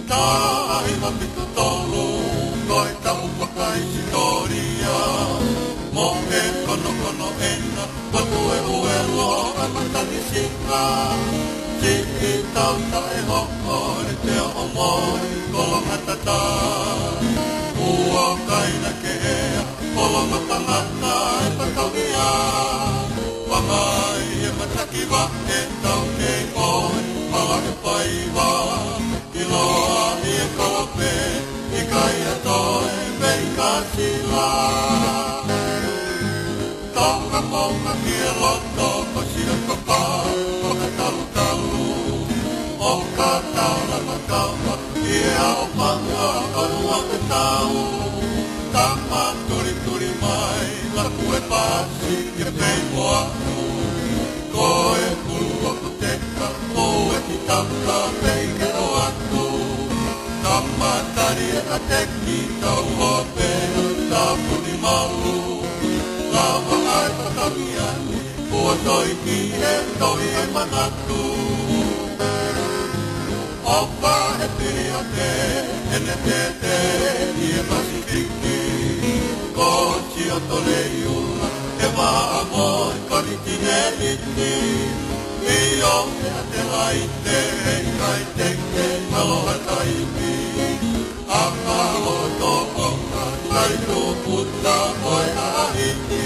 tahi mapitu tolu, koi tau wakaisitoria. Mo e kono kono ena, watu e uelo, ai matani singa. Si i tau ta e hoko, e te o moi, kolonga tata. Ua kaina ke ea, kolonga tangata e pakawia. Wamai e mataki wa e tau ke oi, mala e paiwa. Iloa i e kope, i kai atoe, mei ka sila. Tonga monga ki e loto, o sia kapa, o ka talu talu. O ka taula makawa, i e ao panga, o rua ke tau. Tama turi turi mai, laku e pasi, i e pei moaku. Ko e kuru o kuteka, o e ki taka, pei ke o aku. Tama tari e ka teki, tau hope, tapu ni malu. Lava ai pakamiani, ua toi ki e toi e manatu. Opa e piri o te, ene te te, i e Pasifiki. Ko si o tole iula, e maa moi, kariti ne liti. I o e a te laite, e kai teke, aloha taimi. Aka o to onga, tai tō puta, oi a hiti.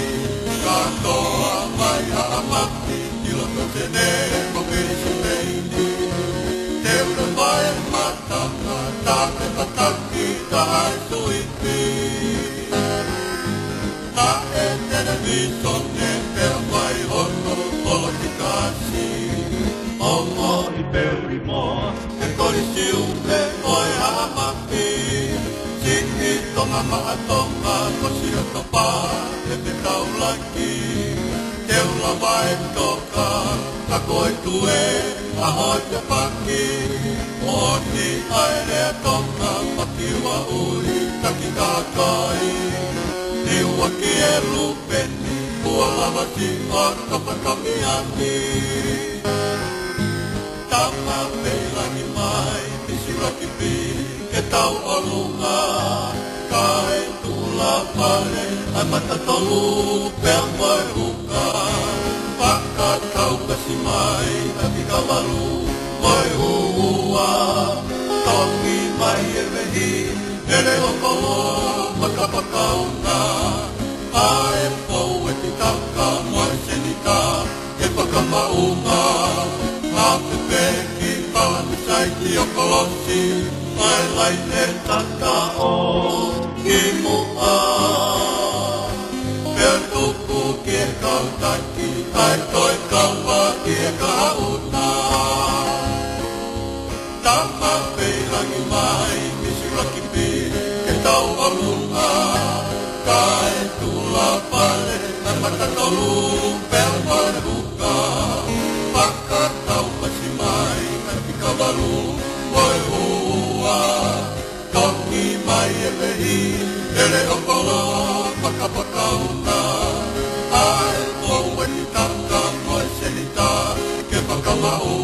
Katoa mai a amaki, i loko tene, ko pirisi meini. Te ura mai mataka, take pataki, ta hai suiti. Na e tene visone, pea mai hono, olo ki kasi. Ongo i peuri moa, e korisi ume, oi a amaki. Siki tonga maa tonga, ko si o topa, e te taulaki. Te ula vai toka, ka koe tue, a hoi te paki. O ti aere a tonga, paki ua uri, taki kakai. Ni ua ki e lupeni, ua lava si o kapakamiani. Tama peilangi mai, pisi raki pi, ke tau olunga. Kai tula pare, ai matatolu, pea moe huka. Paka kau kasi mai, taki kawaru, moe hua. Tongi mai e vehi, ere okolo, makapakauna. Ae pou e ti taka, moe senika, e pakamaunga. Hape peki, pala misaiti o kolosi, ai lai te taka o ki mua. Pea tuku ki e kautaki, ai toi kaua ki e kauna. Tama peilangi mai, misi raki pi, ke tau alunga. Kai tula pale, ai matatolu, pea moe huka. Paka tau pasi mai, ai pika walu, moe hua. Tongi mai e vehi, ere okolo, pakapakauna. Ai pou e ti taka, moe senita, ke pakamau.